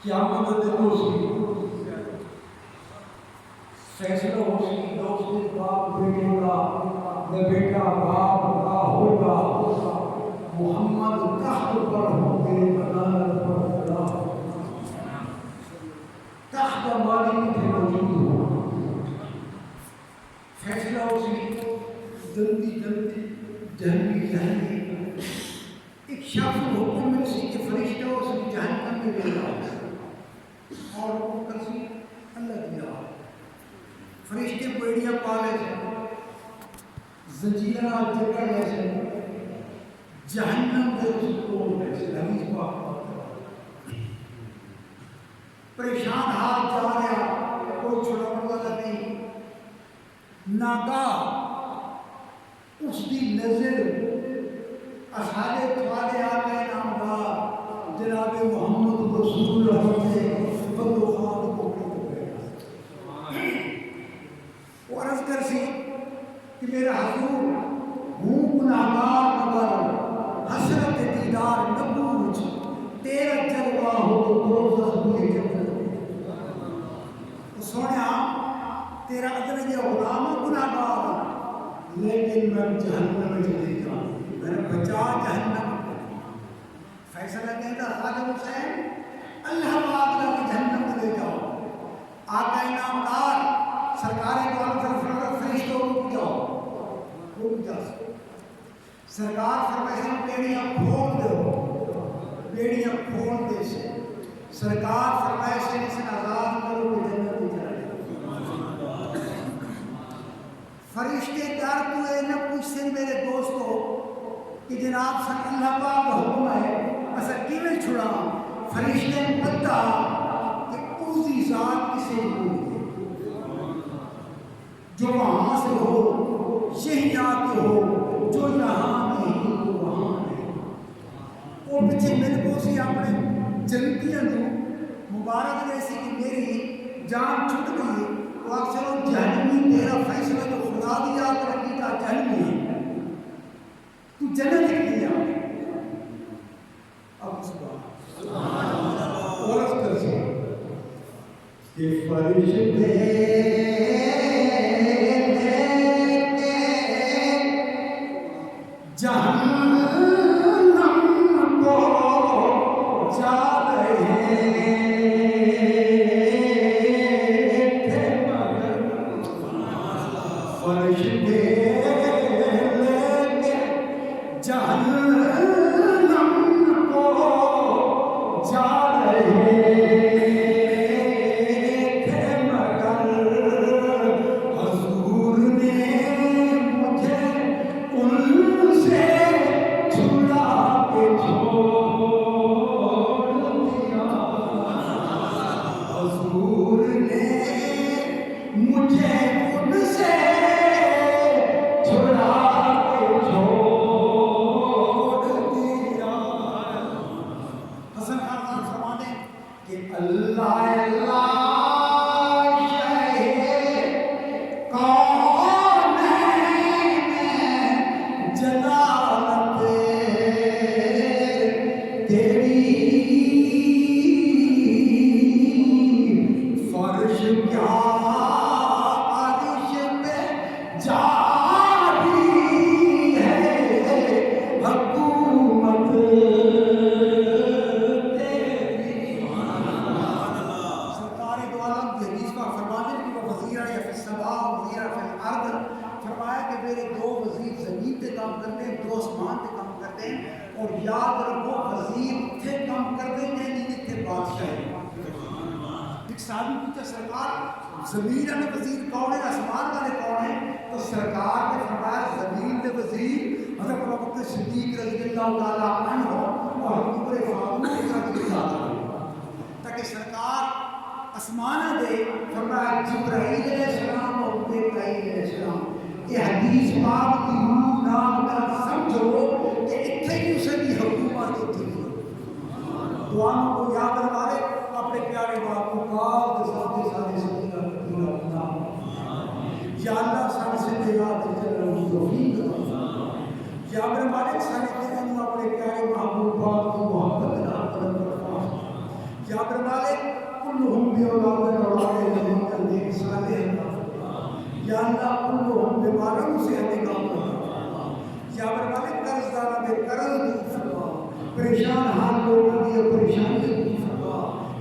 قیامت دے دن اسی فیصلہ اسی دوست باپ بیٹے کا نہ بیٹا باپ کا ہوگا محمد تخت پر ہوں گے عدالت پر خدا تخت مالک تھے موجود ہو فیصلہ اسی جلدی جہنمی ایک شخص حکم میں اسی کے فرشتہ اس کی جہنم میں لے جاؤ اور حکم کرسی اللہ دیا فرشتے بیڑیاں پالے سے زنجیرہ جکڑ لے سے جہنم دے اس کو لے سے حدیث پاک پریشان حال جا رہا کوئی چھڑانے والا نہیں ناگاہ اس کی نظر اصحاب تھوالے آگئے نامدار جناب محمد رسول اللہ سے بدو خواب کو وہ عرض کر سی کہ میرا حضور ہوں گناہگار مگر حسرت دیدار نبوچ تیرا جلوہ ہو دوزخ مجھے جنت سونے تیرا ادرج غلام گناہگار لیکن میں جہنم میں چلی جاؤں میں نے بچا جہنم فیصلہ کہتا خواجہ حسین اللہ پاک کی جہنم میں لے جاؤ آقا انعامدار سرکار کو فرشتوں کو جاؤ وہ بھی جا سکتے سرکار فرمائے بیڑیاں کھول دو بیڑیاں کھول دے سے سرکار فرمائے سے اسے آزاد کرو کہ جنت میں چلا جائے فرشتے دار تو اے نہ پوچھتے میرے دوستو کہ جناب سن اللہ پاک کا حکم ہے ایسا کیویں چھڑا فرشتے پتہ کہ اوزی ذات کسے ہوئی جو وہاں سے ہو یہی آتے ہو جو یہاں نہیں تو وہاں نہیں اور پچھے میرے کو سی اپنے جنتیاں دو مبارک جیسی کہ میری جان چھٹ گئی تو آپ چلو جہنمی تیرا فیصلہ جو خدا دیا کر کیتا جہنمی ہے تو جنت کیا اب سبحان اور اس کر سے کہ فرشتے زمین میں وزیر کون ہے آسمان والے کون ہیں تو سرکار نے فرمایا زمین کے وزیر حضرت ابوبکر صدیق رضی اللہ تعالیٰ عنہ اور عمر فاروق رضی اللہ عنہ تاکہ سرکار آسمان دے فرمایا جبرائیل علیہ السلام اور میکائیل علیہ السلام یہ حدیث پاک کی روح نام کا سمجھو کہ اتنے ہی اسے کی حکومت ہوتی ہے دعاؤں کو یاد رکھے اپنے پیارے باپ کو پاک کے ساتھ یا اللہ سارے سے دیوات جلال توفیق یا میرے مالک سارے دنوں اپنے پیارے محبوب پاک کی محبت عطا فرما یا میرے مالک بھی اولاد نیک صالح عطا فرما یا اللہ ان کو ہم بیماروں سے انتقام فرما یا برمانے قرض دارہ بے قرض دور فرما پریشان حال لوگوں کی پریشانی دور فرما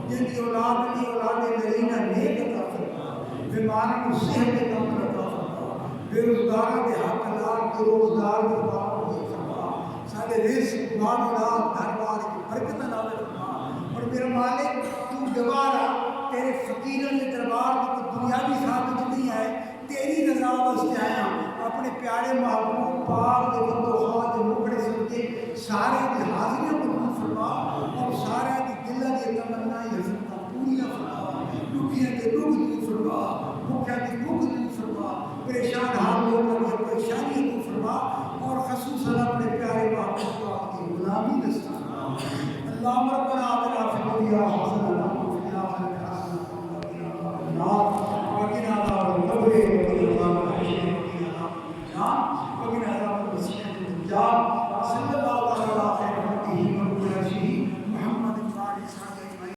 جن کی اولاد نرینہ نیک عطا فرما بیماروں کو صحت کم عطا فرما بے روزگاروں کے حقدار کے روزگار کے بار فرما سارے رزق مال اولاد گھر بار کی برکت نازل فرما اور میرا مالک تو دوبارہ تیرے فقیروں کے دربار کی کوئی دنیاوی ثابت نہیں ہے تیری رضا واسطے آیا اپنے پیارے محبوب پاک کے بندوخوات کے مکڑے سن کے سارے کی حاضریوں کو قبول فرما اور سارے کی دلوں کی تمنا حضرت پوریاں فرما دکھیاں کے دکھ دور فرما بھوکھیاں کے بھوک دور فرما پریشان حال لوگوں کی پریشانی دور فرما اور خصوصاً اپنے پیارے محبوب پاک کی غلامی دستہ فرما اللہم ربنا آتنا فی الدنیا حسنہ